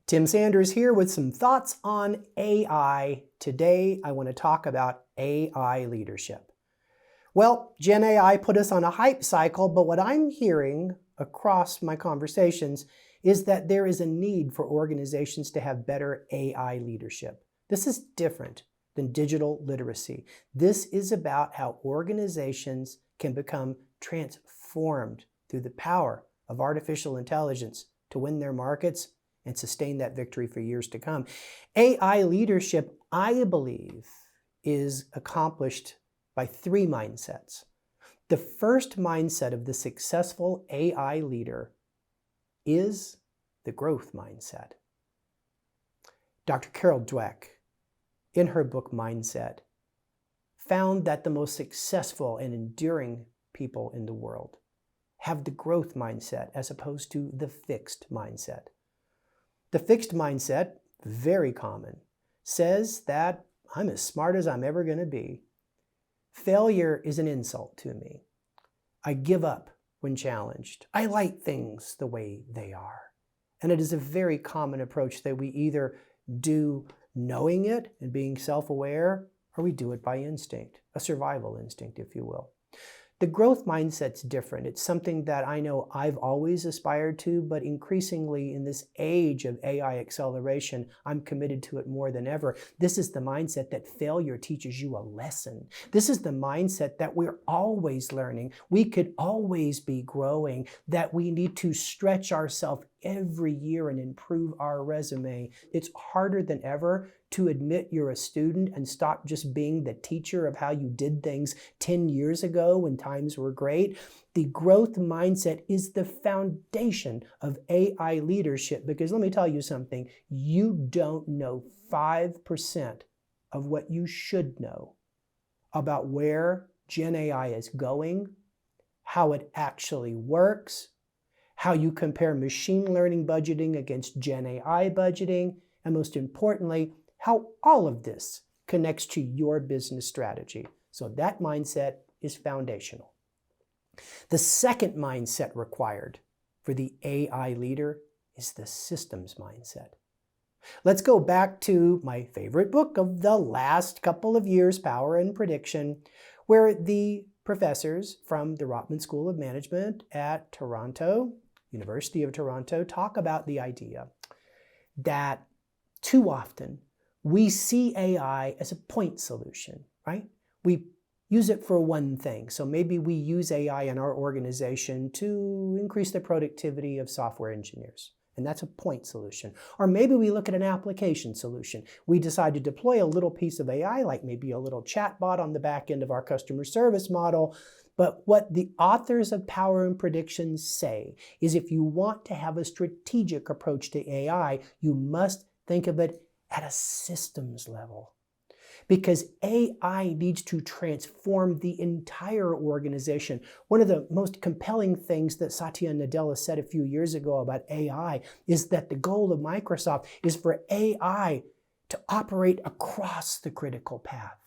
Tim Sanders here with some thoughts on AI. Today, I want to talk about AI leadership. Well, Gen AI put us on a hype cycle, but what I'm hearing across my conversations is that there is a need for organizations to have better AI leadership. This is different than digital literacy. This is about how organizations can become transformed through the power of artificial intelligence to win their markets and sustain that victory for years to come. AI leadership, I believe, is accomplished by three mindsets. The first mindset of the successful AI leader is the growth mindset. Dr. Carol Dweck, in her book Mindset, found that the most successful and enduring people in the world have the growth mindset as opposed to the fixed mindset. The fixed mindset, very common, says that I'm as smart as I'm ever going to be. Failure is an insult to me. I give up when challenged. I like things the way they are. And it is a very common approach that we either do knowing it and being self-aware, or we do it by instinct, a survival instinct, if you will. The growth mindset's different. It's something that I know I've always aspired to, but increasingly in this age of AI acceleration, I'm committed to it more than ever. This is the mindset that failure teaches you a lesson. This is the mindset that we're always learning. We could always be growing, that we need to stretch ourselves every year and improve our resume. It's harder than ever to admit you're a student and stop just being the teacher of how you did things 10 years ago when times were great. The growth mindset is the foundation of AI leadership, because let me tell you something, you don't know 5% of what you should know about where Gen AI is going, how it actually works, how you compare machine learning budgeting against Gen AI budgeting, and most importantly, how all of this connects to your business strategy. So that mindset is foundational. The second mindset required for the AI leader is the systems mindset. Let's go back to my favorite book of the last couple of years, Power and Prediction, where the professors from the Rotman School of Management at Toronto, University of Toronto, talk about the idea that too often we see AI as a point solution, right? We use it for one thing. So maybe we use AI in our organization to increase the productivity of software engineers, and that's a point solution. Or maybe we look at an application solution. We decide to deploy a little piece of AI, like maybe a little chatbot on the back end of our customer service model. But what the authors of Power and Prediction say is if you want to have a strategic approach to AI, you must think of it at a systems level. Because AI needs to transform the entire organization. One of the most compelling things that Satya Nadella said a few years ago about AI is that the goal of Microsoft is for AI to operate across the critical path.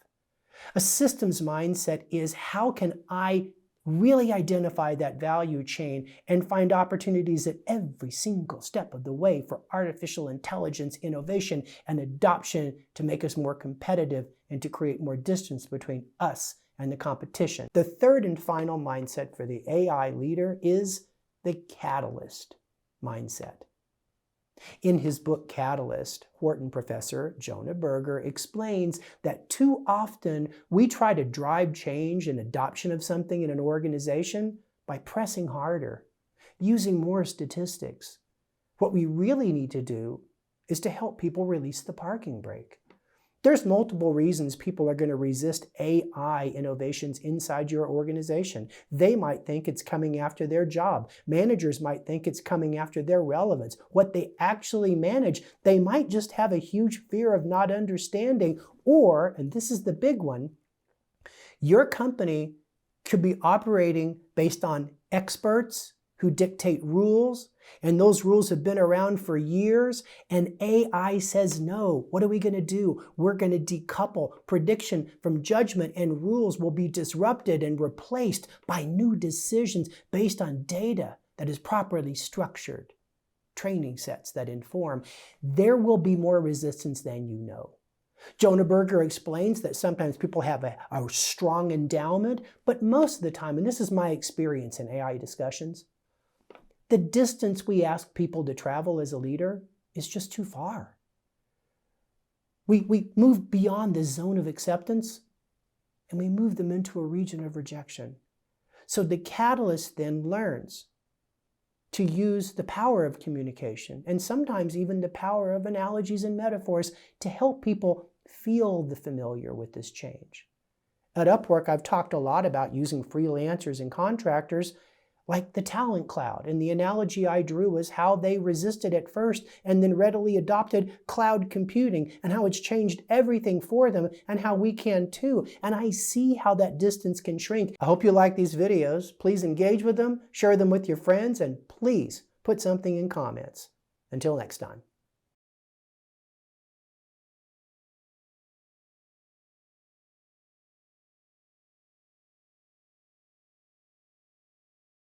A systems mindset is how can I really identify that value chain and find opportunities at every single step of the way for artificial intelligence, innovation, and adoption to make us more competitive and to create more distance between us and the competition. The third and final mindset for the AI leader is the catalyst mindset. In his book Catalyst, Wharton professor Jonah Berger explains that too often we try to drive change and adoption of something in an organization by pressing harder, using more statistics. What we really need to do is to help people release the parking brake. There's multiple reasons people are going to resist AI innovations inside your organization. They might think it's coming after their job. Managers might think it's coming after their relevance. What they actually manage, they might just have a huge fear of not understanding, or, and this is the big one, your company could be operating based on experts who dictate rules, and those rules have been around for years, and AI says no. What are we going to do? We're going to decouple prediction from judgment, and rules will be disrupted and replaced by new decisions based on data that is properly structured. training sets that inform, there will be more resistance than you know. Jonah Berger explains that sometimes people have a strong endowment, but most of the time, and this is my experience in AI discussions, the distance we ask people to travel as a leader is just too far. We move beyond the zone of acceptance and we move them into a region of rejection. So the catalyst then learns to use the power of communication and sometimes even the power of analogies and metaphors to help people feel the familiar with this change. At Upwork, I've talked a lot about using freelancers and contractors like the talent cloud. And the analogy I drew was how they resisted at first and then readily adopted cloud computing and how it's changed everything for them and how we can too. And I see how that distance can shrink. I hope you like these videos. Please engage with them, share them with your friends, and please put something in comments. Until next time.